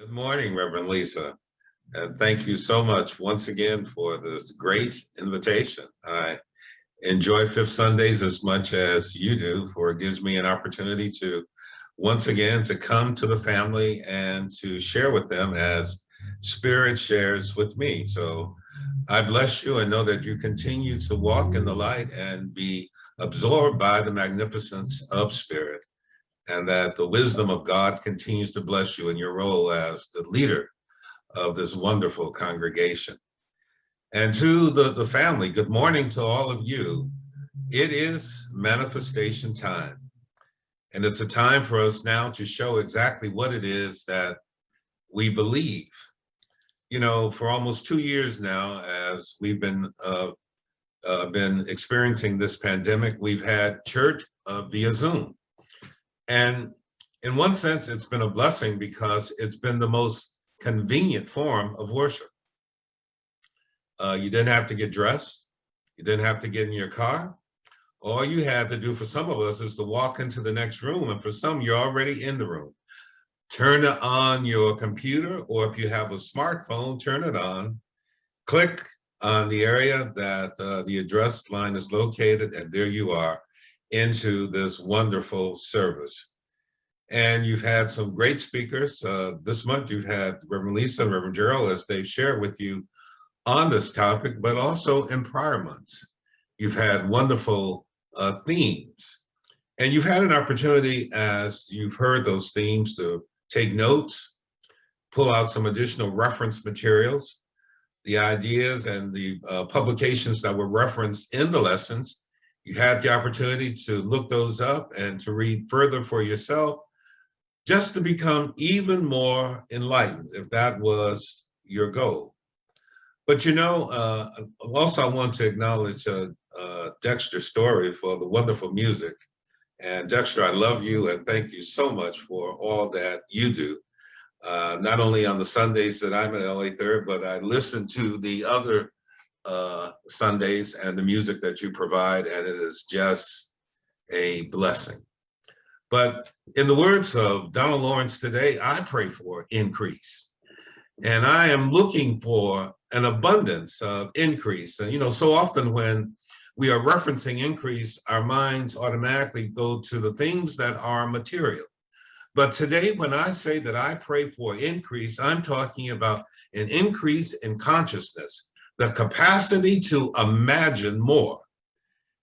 Good morning, Reverend Lisa, and thank you so much once again for this great invitation. I enjoy Fifth Sundays as much as you do, for it gives me an opportunity to once again to come to the family and to share with them as Spirit shares with me. So I bless you and know that you continue to walk in the light and be absorbed by the magnificence of Spirit, and that the wisdom of God continues to bless you in your role as the leader of this wonderful congregation. And to the family, good morning to all of you. It is manifestation time. And it's a time for us now to show exactly what it is that we believe. You know, for almost 2 years now, as we've been experiencing this pandemic, we've had church via Zoom. And in one sense, it's been a blessing because it's been the most convenient form of worship. You didn't have to get dressed. You didn't have to get in your car. All you had to do for some of us is to walk into the next room. And for some, you're already in the room. Turn on your computer, or if you have a smartphone, turn it on. Click on the area that the address line is located, and there you are into this wonderful service. And you've had some great speakers. This month, you've had Reverend Lisa and Reverend Gerald, as they've shared with you on this topic, but also in prior months. You've had wonderful themes. And you've had an opportunity, as you've heard those themes, to take notes, pull out some additional reference materials, the ideas and the publications that were referenced in the lessons. You had the opportunity to look those up and to read further for yourself, just to become even more enlightened, if that was your goal. But you know, also I want to acknowledge Dexter Story for the wonderful music. And Dexter, I love you and thank you so much for all that you do. Not only on the Sundays that I'm at LA Third, but I listen to the other Sundays and the music that you provide, and it is just a blessing. But in the words of Donald Lawrence today, I pray for increase. And I am looking for an abundance of increase. And, you know, so often when we are referencing increase, our minds automatically go to the things that are material. But today, when I say that I pray for increase, I'm talking about an increase in consciousness, the capacity to imagine more.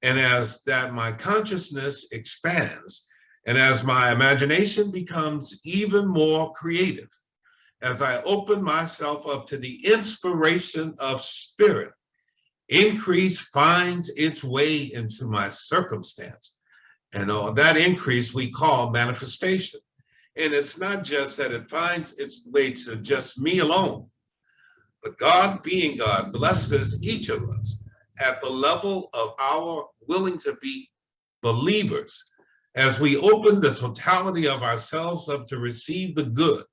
And as that my consciousness expands, and as my imagination becomes even more creative, as I open myself up to the inspiration of Spirit, increase finds its way into my circumstance. And that increase we call manifestation. And it's not just that it finds its way to just me alone, but God, being God, blesses each of us at the level of our willing to be believers, as we open the totality of ourselves up to receive the good.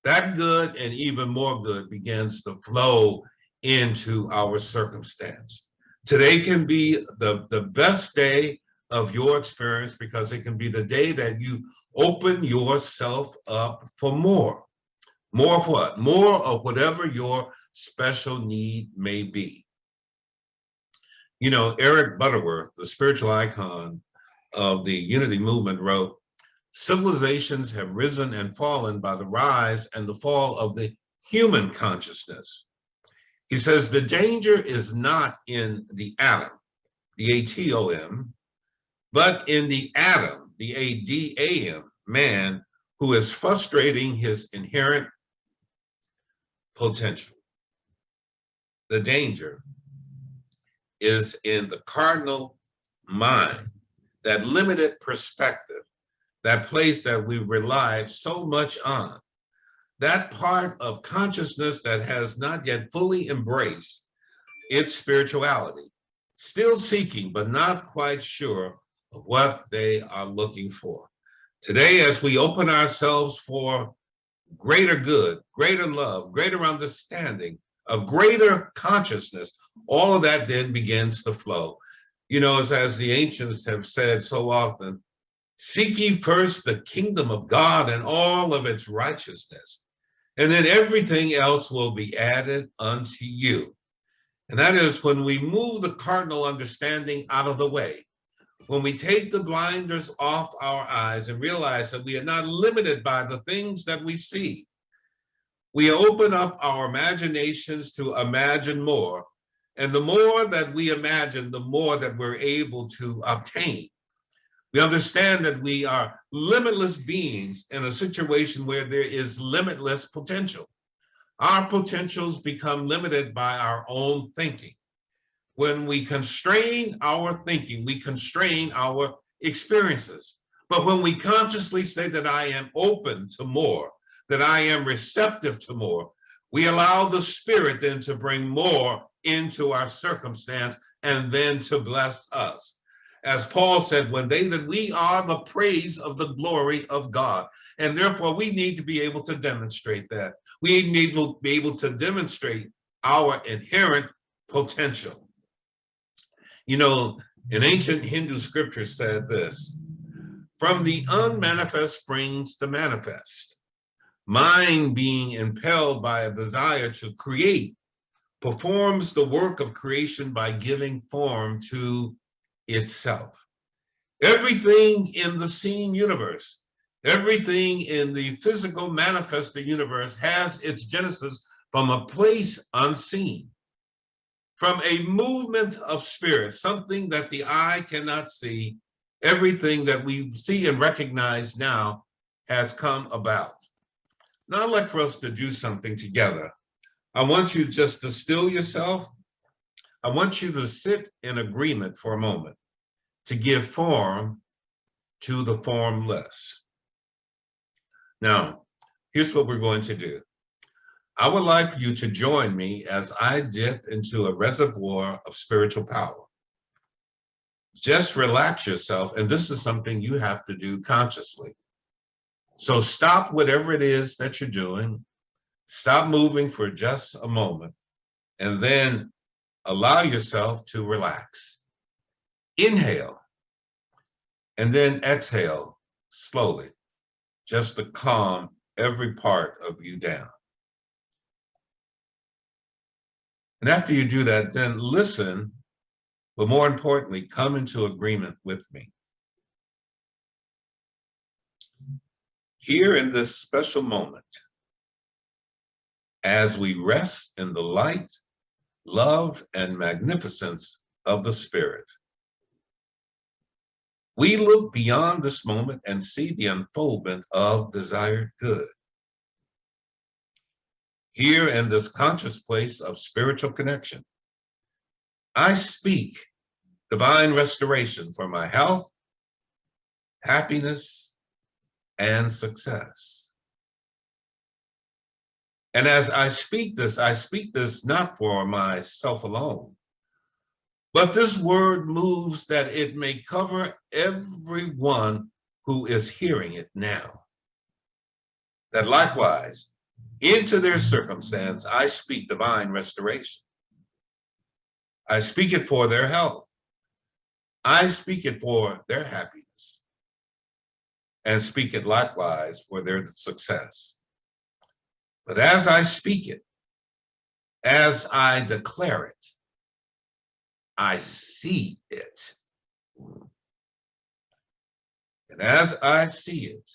That good and even more good begins to flow into our circumstance. Today can be the best day of your experience, because it can be the day that you open yourself up for more. More of what? More of whatever your special need may be. You know, Eric Butterworth, the spiritual icon of the Unity movement, wrote, "Civilizations have risen and fallen by the rise and the fall of the human consciousness." He says, the danger is not in the atom, the ATOM, but in the atom, the ADAM, man, who is frustrating his inherent potential. The danger is in the cardinal mind, that limited perspective, that place that we rely so much on, that part of consciousness that has not yet fully embraced its spirituality, still seeking but not quite sure of what they are looking for. Today, as we open ourselves for greater good, greater love, greater understanding, a greater consciousness, all of that then begins to flow. You know, as the ancients have said so often, seek ye first the kingdom of God and all of its righteousness, And then everything else will be added unto you. And that is when we move the cardinal understanding out of the way, when we take the blinders off our eyes and realize that we are not limited by the things that we see. We open up our imaginations to imagine more. And the more that we imagine, the more that we're able to obtain. We understand that we are limitless beings in a situation where there is limitless potential. Our potentials become limited by our own thinking. When we constrain our thinking, we constrain our experiences. But when we consciously say that I am open to more, that I am receptive to more, we allow the Spirit then to bring more into our circumstance and then to bless us. As Paul said, we are the praise of the glory of God. And therefore we need to be able to demonstrate that. We need to be able to demonstrate our inherent potential. You know, an ancient Hindu scripture said this: from the unmanifest springs the manifest. Mind, being impelled by a desire to create, performs the work of creation by giving form to itself. Everything in the seen universe, everything in the physical manifested universe has its genesis from a place unseen, from a movement of spirit, something that the eye cannot see. Everything that we see and recognize now has come about. Now I'd like for us to do something together. I want you just to still yourself. I want you to sit in agreement for a moment to give form to the formless. Now, here's what we're going to do. I would like for you to join me as I dip into a reservoir of spiritual power. Just relax yourself, and this is something you have to do consciously. So stop whatever it is that you're doing, stop moving for just a moment, and then allow yourself to relax. Inhale, and then exhale slowly, just to calm every part of you down. And after you do that, then listen, but more importantly, come into agreement with me. Here in this special moment, as we rest in the light, love, and magnificence of the Spirit, we look beyond this moment and see the unfoldment of desired good. Here in this conscious place of spiritual connection, I speak divine restoration for my health, happiness, and success. And as I speak this not for myself alone, but this word moves that it may cover everyone who is hearing it now. That likewise, into their circumstance, I speak divine restoration. I speak it for their health. I speak it for their happiness, and speak it likewise for their success. But as I speak it, as I declare it, I see it. And as I see it,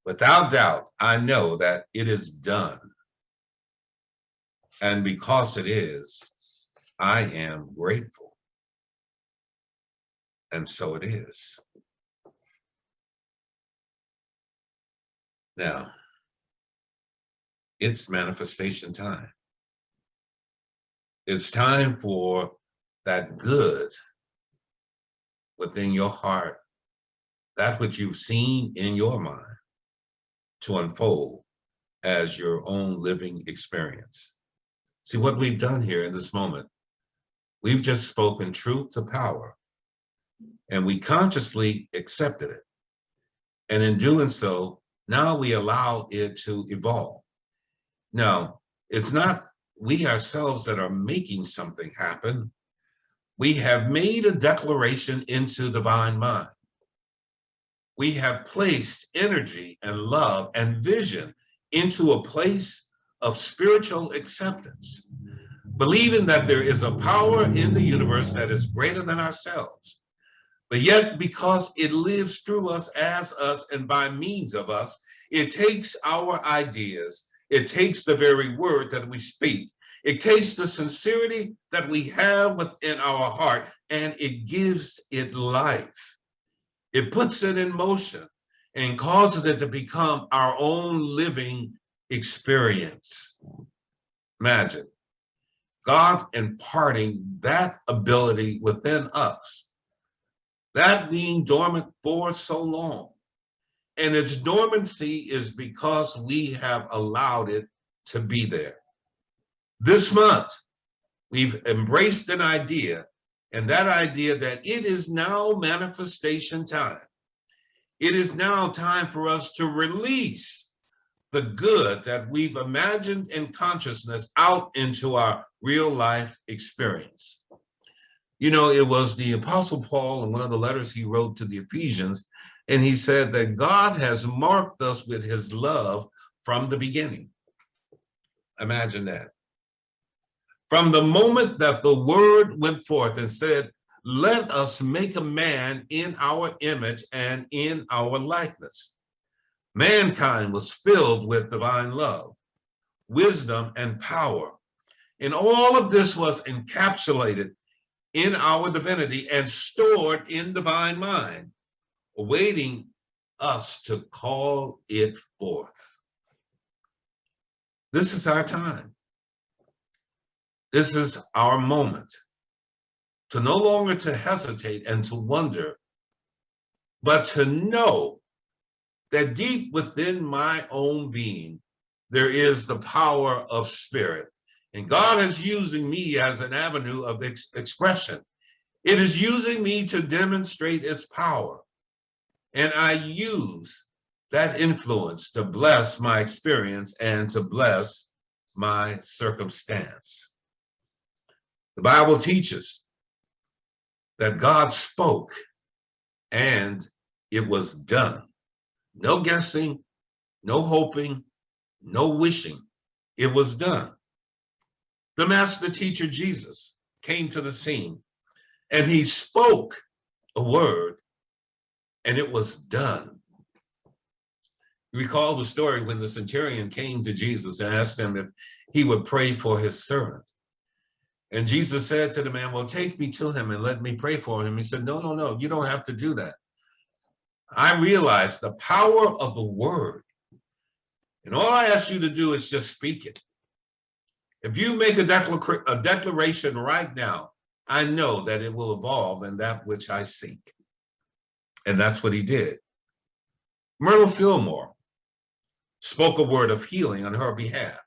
without doubt, I know that it is done. And because it is, I am grateful. And so it is. Now, it's manifestation time. It's time for that good within your heart, that which you've seen in your mind, to unfold as your own living experience. See, what we've done here in this moment, we've just spoken truth to power, and we consciously accepted it. And in doing so, now we allow it to evolve. Now, it's not we ourselves that are making something happen. We have made a declaration into divine mind. We have placed energy and love and vision into a place of spiritual acceptance, believing that there is a power in the universe that is greater than ourselves. But yet, because it lives through us, as us, and by means of us, it takes our ideas, it takes the very word that we speak, it takes the sincerity that we have within our heart, and it gives it life. It puts it in motion and causes it to become our own living experience. Imagine God imparting that ability within us, that being dormant for so long. And its dormancy is because we have allowed it to be there. This month, we've embraced an idea, and that idea that it is now manifestation time. It is now time for us to release the good that we've imagined in consciousness out into our real life experience. You know, it was the Apostle Paul in one of the letters he wrote to the Ephesians, and he said that God has marked us with his love from the beginning. Imagine that. From the moment that the word went forth and said, let us make a man in our image and in our likeness. Mankind was filled with divine love, wisdom, and power. And all of this was encapsulated in our divinity and stored in divine mind, awaiting us to call it forth. This is our time. This is our moment to no longer to hesitate and to wonder, but to know that deep within my own being, there is the power of spirit. And God is using me as an avenue of expression. It is using me to demonstrate its power. And I use that influence to bless my experience and to bless my circumstance. The Bible teaches that God spoke and it was done. No guessing, no hoping, no wishing. It was done. The master teacher Jesus came to the scene and he spoke a word and it was done. You recall the story when the centurion came to Jesus and asked him if he would pray for his servant. And Jesus said to the man, well, take me to him and let me pray for him. He said, no, no, no, you don't have to do that. I realize the power of the word. And all I ask you to do is just speak it. If you make a declaration right now, I know that it will evolve in that which I seek. And that's what he did. Myrtle Fillmore spoke a word of healing on her behalf.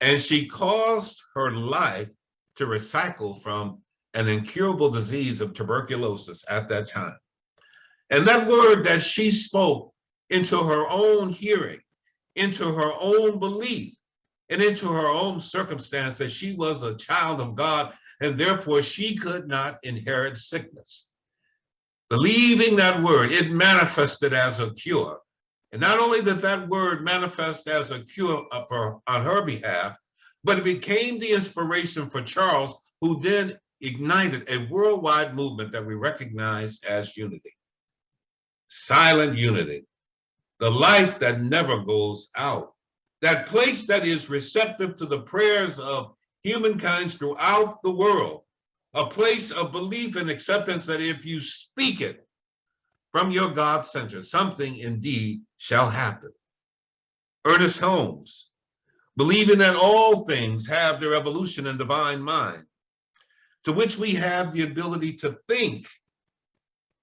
And she caused her life to recycle from an incurable disease of tuberculosis at that time. And that word that she spoke into her own hearing, into her own belief, and into her own circumstance, that she was a child of God, and therefore she could not inherit sickness. Believing that word, it manifested as a cure. And not only did that word manifest as a cure on her behalf, but it became the inspiration for Charles, who then ignited a worldwide movement that we recognize as unity. Silent unity, the light that never goes out, that place that is receptive to the prayers of humankind throughout the world, a place of belief and acceptance that if you speak it from your God center, something indeed shall happen. Ernest Holmes, believing that all things have their evolution in divine mind, to which we have the ability to think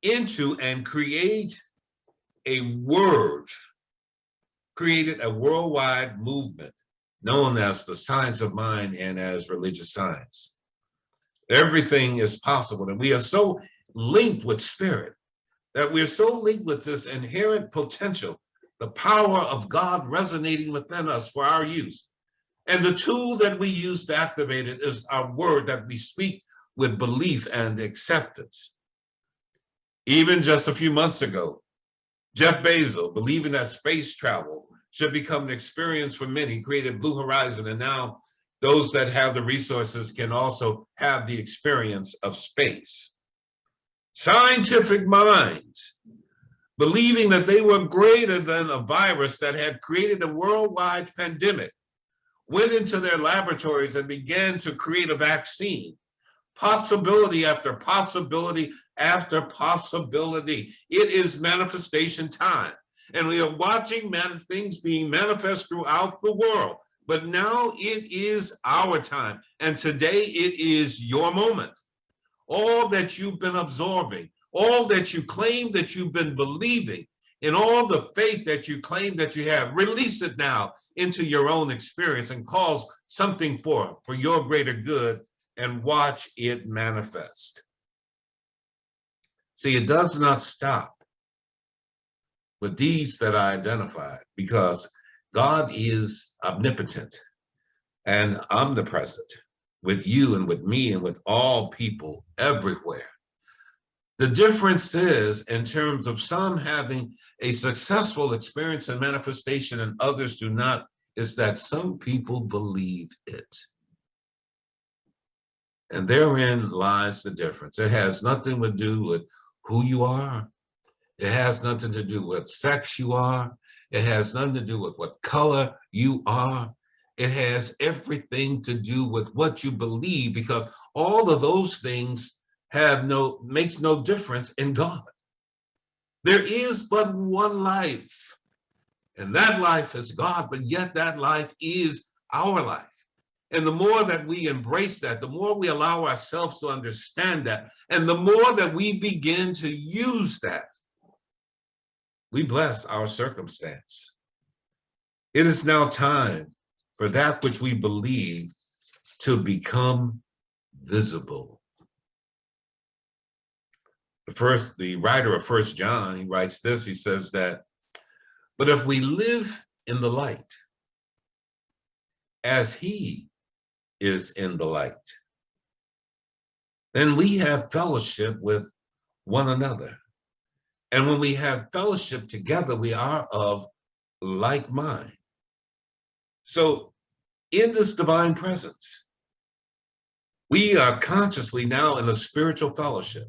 into and create a word, created a worldwide movement known as the science of mind and as religious science. Everything is possible, and we are so linked with spirit, that we're so linked with this inherent potential, the power of God resonating within us for our use. And the tool that we use to activate it is our word that we speak with belief and acceptance. Even just a few months ago, Jeff Bezos, believing that space travel should become an experience for many, created Blue Horizon. And now those that have the resources can also have the experience of space. Scientific minds, believing that they were greater than a virus that had created a worldwide pandemic, went into their laboratories and began to create a vaccine. Possibility after possibility after possibility. It is manifestation time. And we are watching things being manifest throughout the world. But now it is our time. And today it is your moment. All that you've been absorbing, all that you claim that you've been believing, and all the faith that you claim that you have, release it now into your own experience and cause something for your greater good, and watch it manifest. See, it does not stop with these that I identified, because God is omnipotent and omnipresent with you and with me and with all people everywhere. The difference is, in terms of some having a successful experience and manifestation and others do not, is that some people believe it. And therein lies the difference. It has nothing to do with who you are. It has nothing to do with sex you are. It has nothing to do with what color you are. It has everything to do with what you believe, because all of those things makes no difference in God. There is but one life, and that life is God, but yet that life is our life. And the more that we embrace that, the more we allow ourselves to understand that, and the more that we begin to use that, we bless our circumstance. It is now time for that which we believe to become visible. The writer of 1 John, he writes this, he says that, but if we live in the light, as he is in the light, then we have fellowship with one another. And when we have fellowship together, we are of like mind. So in this divine presence, we are consciously now in a spiritual fellowship.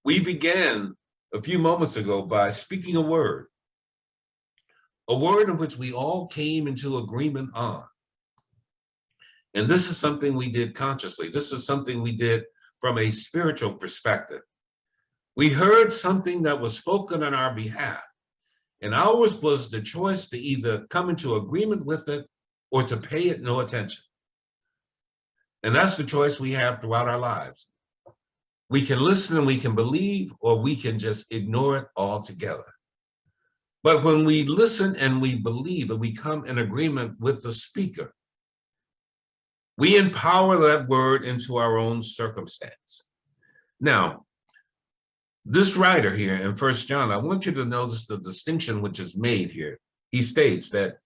We began a few moments ago by speaking a word in which we all came into agreement on. And this is something we did consciously. This is something we did from a spiritual perspective. We heard something that was spoken on our behalf, and ours was the choice to either come into agreement with it or to pay it no attention. And that's the choice we have throughout our lives. We can listen and we can believe, or we can just ignore it altogether. But when we listen and we believe and we come in agreement with the speaker, we empower that word into our own circumstance. Now, this writer here in 1 John, I want you to notice the distinction which is made here. He states that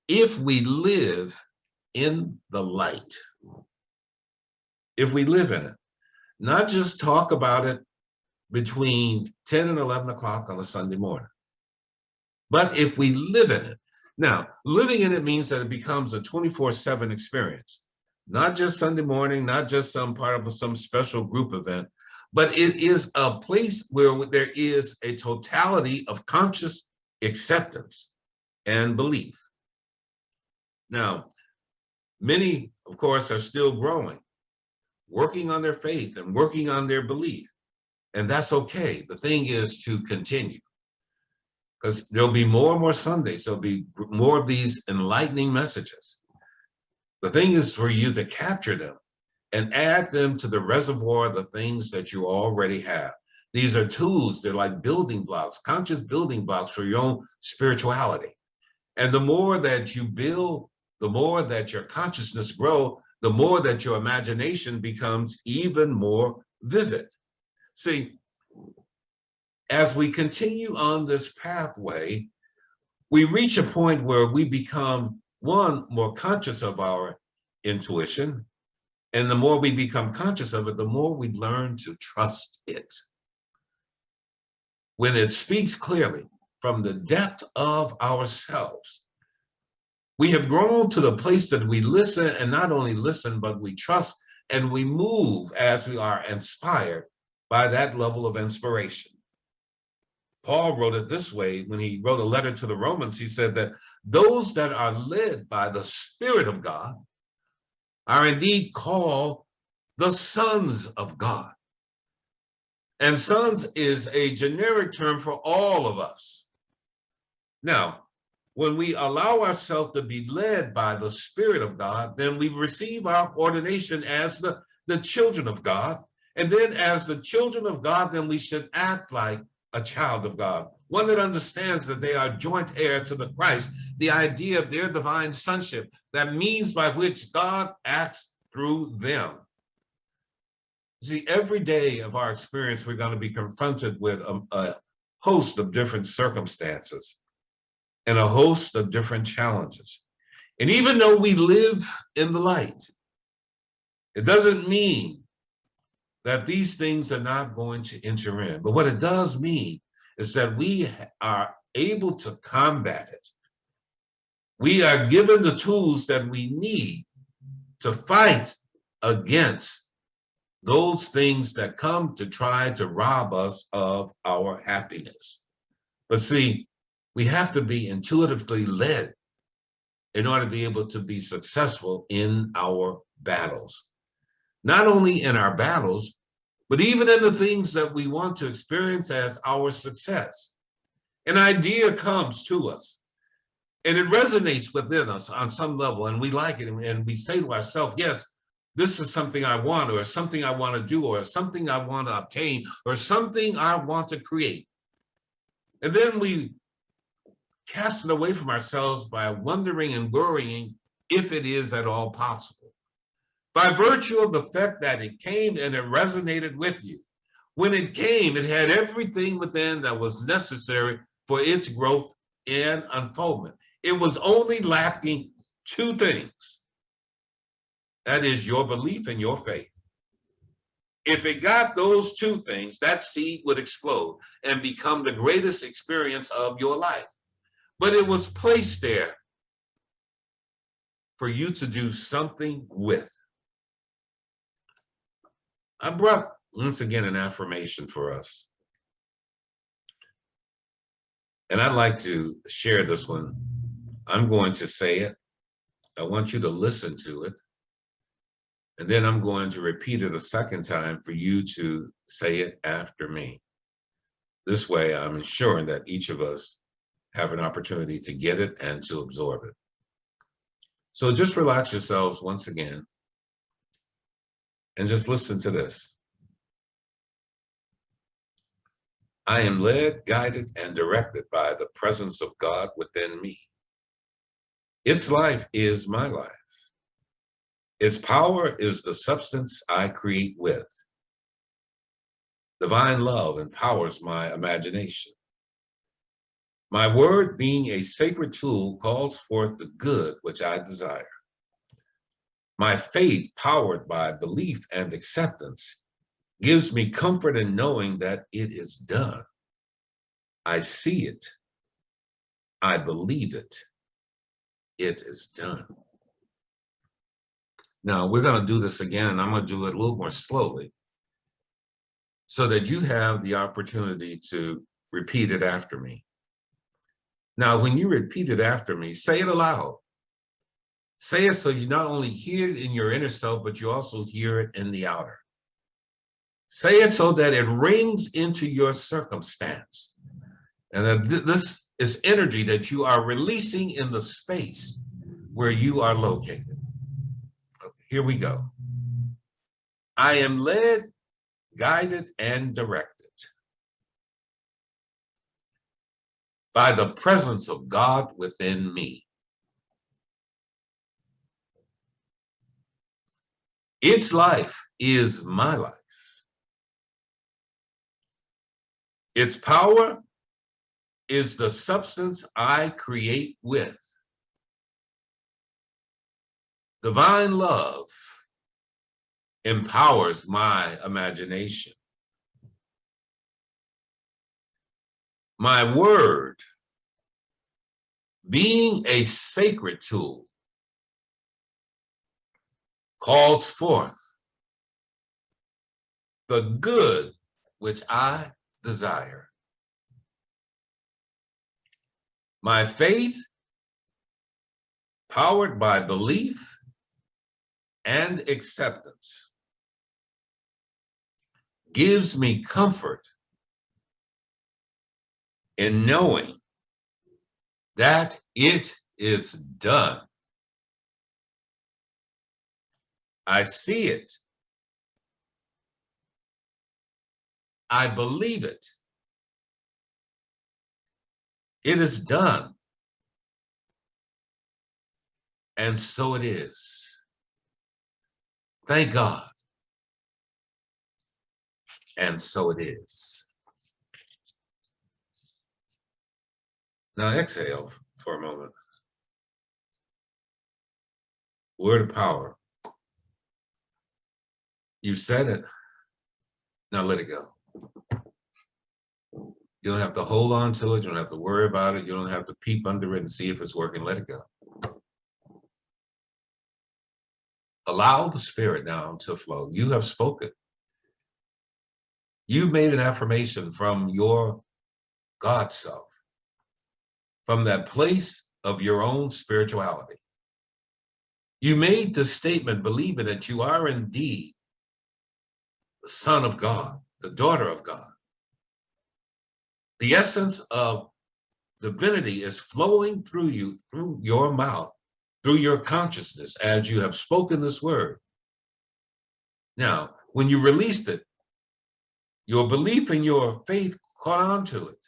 if we live in the light, if we live in it, not just talk about it between 10 and 11 o'clock on a Sunday morning, but if we live in it. Now, living in it means that it becomes a 24/7 experience, not just Sunday morning, not just some part of some special group event, but it is a place where there is a totality of conscious acceptance and belief. Now, many, of course, are still growing, working on their faith and working on their belief. And that's okay. The thing is to continue, because there'll be more and more Sundays. There'll be more of these enlightening messages. The thing is for you to capture them and add them to the reservoir of the things that you already have. These are tools. They're like building blocks, conscious building blocks for your own spirituality. And the more that you build, the more that your consciousness grows, the more that your imagination becomes even more vivid. See, as we continue on this pathway, we reach a point where we become, one, more conscious of our intuition. And the more we become conscious of it, the more we learn to trust it. When it speaks clearly from the depth of ourselves, We have grown to the place that we listen, and not only listen, but we trust and we move as we are inspired by that level of inspiration. Paul wrote it this way when he wrote a letter to the Romans. He said that those that are led by the Spirit of God are indeed called the sons of God. And sons is a generic term for all of us. Now, when we allow ourselves to be led by the Spirit of God, then we receive our ordination as the children of God. And then as the children of God, then we should act like a child of God, one that understands that they are joint heir to the Christ, the idea of their divine sonship, that means by which God acts through them. See, every day of our experience, we're going to be confronted with a host of different circumstances and a host of different challenges. And even though we live in the light, it doesn't mean that these things are not going to enter in. But what it does mean is that we are able to combat it. We are given the tools that we need to fight against those things that come to try to rob us of our happiness. But see, we have to be intuitively led in order to be able to be successful in our battles. Not only in our battles, but even in the things that we want to experience as our success. An idea comes to us and it resonates within us on some level, and we like it, and we say to ourselves, yes, this is something I want, or something I want to do, or something I want to obtain, or something I want to create. And then we cast it away from ourselves by wondering and worrying if it is at all possible. By virtue of the fact that it came and it resonated with you. When it came, it had everything within that was necessary for its growth and unfoldment. It was only lacking two things. That is your belief and your faith. If it got those two things, that seed would explode and become the greatest experience of your life. But it was placed there for you to do something with. I brought, once again, an affirmation for us. And I'd like to share this one. I'm going to say it. I want you to listen to it. And then I'm going to repeat it a second time for you to say it after me. This way, I'm ensuring that each of us have an opportunity to get it and to absorb it. So just relax yourselves once again and just listen to this. I am led, guided, and directed by the presence of God within me. Its life is my life. Its power is the substance I create with. Divine love empowers my imagination. My word, being a sacred tool, calls forth the good which I desire. My faith, powered by belief and acceptance, gives me comfort in knowing that it is done. I see it. I believe it. It is done. Now, we're going to do this again, and I'm going to do it a little more slowly so that you have the opportunity to repeat it after me. Now, when you repeat it after me, say it aloud. Say it so you not only hear it in your inner self, but you also hear it in the outer. Say it so that it rings into your circumstance. And that this is energy that you are releasing in the space where you are located. Okay, here we go. I am led, guided, and directed by the presence of God within me. Its life is my life. Its power is the substance I create with. Divine love empowers my imagination. My word, being a sacred tool, calls forth the good which I desire. My faith, powered by belief and acceptance, gives me comfort in knowing that it is done. I see it. I believe it. It is done. And so it is. Thank God. And so it is. Now exhale for a moment. Word of power. You said it. Now let it go. You don't have to hold on to it. You don't have to worry about it. You don't have to peep under it and see if it's working. Let it go. Allow the spirit now to flow. You have spoken. You made an affirmation from your God self, from that place of your own spirituality. You made the statement believing that you are indeed the Son of God, the daughter of God. The essence of divinity is flowing through you, through your mouth, through your consciousness as you have spoken this word. Now, when you released it, your belief and your faith caught on to it.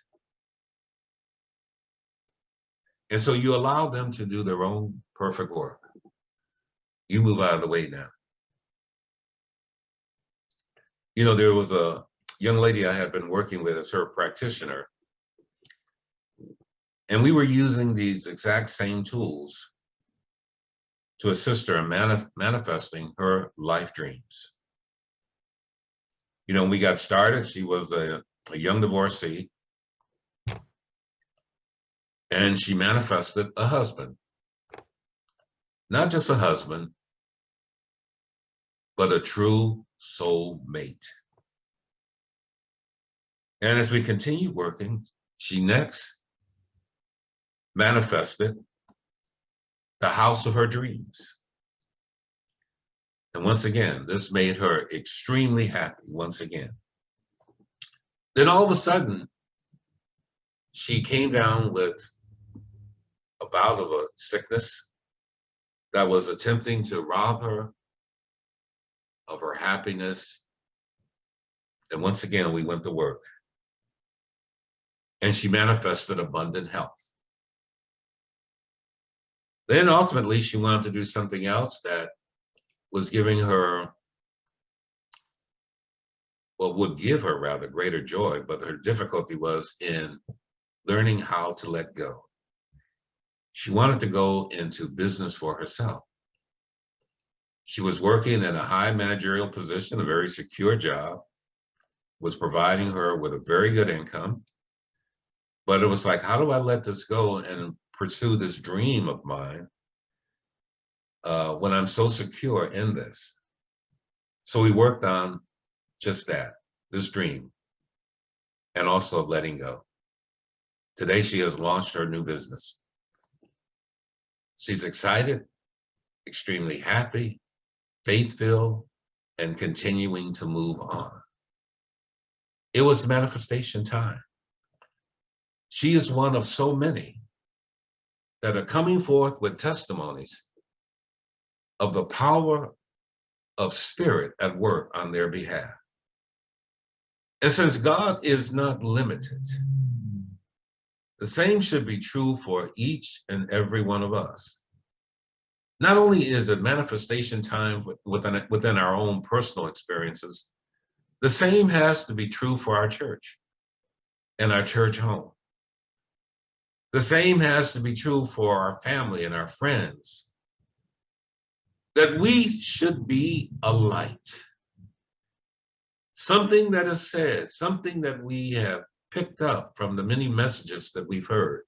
And so you allow them to do their own perfect work. You move out of the way now. You know, there was a young lady I had been working with as her practitioner, and we were using these exact same tools to assist her in manifesting her life dreams. You know, when we got started, she was a young divorcee, and she manifested a husband. Not just a husband, but a true soul mate. And as we continue working, she next manifested the house of her dreams. And once again, this made her extremely happy once again. Then all of a sudden, she came down with a bout of a sickness that was attempting to rob her of her happiness. And once again, we went to work. And she manifested abundant health. Then ultimately, she wanted to do something else that was giving her, well, would give her rather greater joy, but her difficulty was in learning how to let go. She wanted to go into business for herself. She was working in a high managerial position, a very secure job, was providing her with a very good income. But it was like, how do I let this go and pursue this dream of mine when I'm so secure in this? So we worked on just that, this dream, and also letting go. Today, she has launched her new business. She's excited, extremely happy, faith-filled, and continuing to move on. It was manifestation time. She is one of so many that are coming forth with testimonies of the power of spirit at work on their behalf. And since God is not limited, the same should be true for each and every one of us. Not only is it manifestation time within our own personal experiences, the same has to be true for our church and our church home. The same has to be true for our family and our friends, that we should be a light. Something that is said, something that we have picked up from the many messages that we've heard,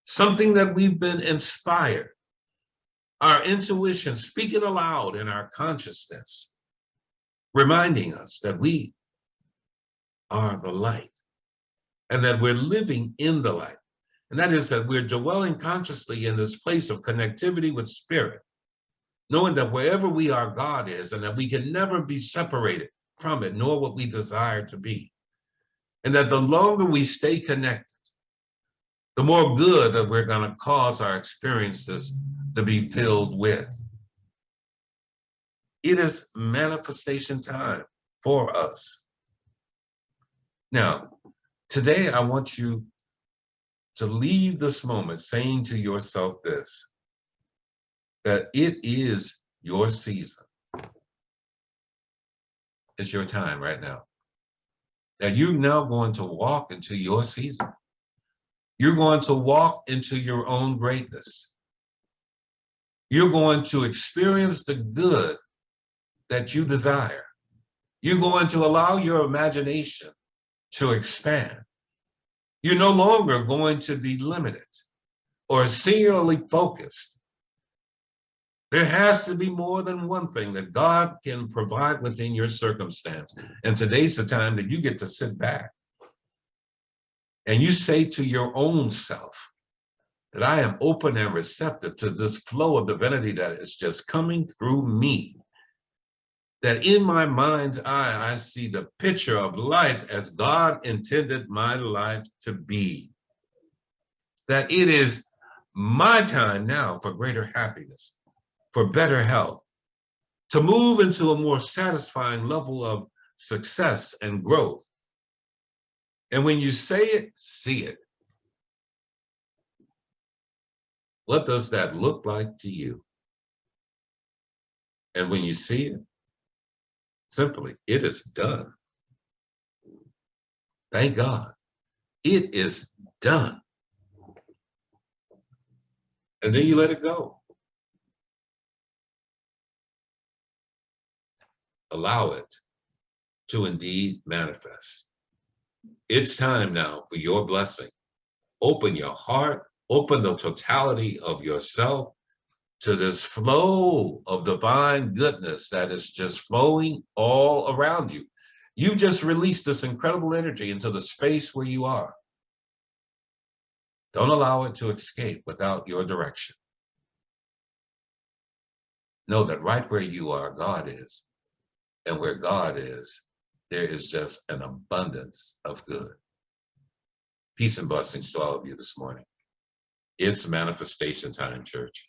something that we've been inspired, our intuition speaking aloud in our consciousness, reminding us that we are the light and that we're living in the light. And that is that we're dwelling consciously in this place of connectivity with spirit, knowing that wherever we are, God is, and that we can never be separated from it, nor what we desire to be. And that the longer we stay connected, the more good that we're going to cause our experiences to be filled with. It is manifestation time for us. Now, today I want you to leave this moment saying to yourself this, that it is your season. It's your time right now. That you're now going to walk into your season. You're going to walk into your own greatness. You're going to experience the good that you desire. You're going to allow your imagination to expand. You're no longer going to be limited or singularly focused. There has to be more than one thing that God can provide within your circumstance. And today's the time that you get to sit back and you say to your own self that I am open and receptive to this flow of divinity that is just coming through me. That in my mind's eye, I see the picture of life as God intended my life to be. That it is my time now for greater happiness, for better health, to move into a more satisfying level of success and growth. And when you say it, see it. What does that look like to you? And when you see it, simply, it is done. Thank God. It is done. And then you let it go. Allow it to indeed manifest. It's time now for your blessing. Open your heart, open the totality of yourself to this flow of divine goodness that is just flowing all around you. You just released this incredible energy into the space where you are. Don't allow it to escape without your direction. Know that right where you are, God is. And where God is, there is just an abundance of good. Peace and blessings to all of you this morning. It's manifestation time, church.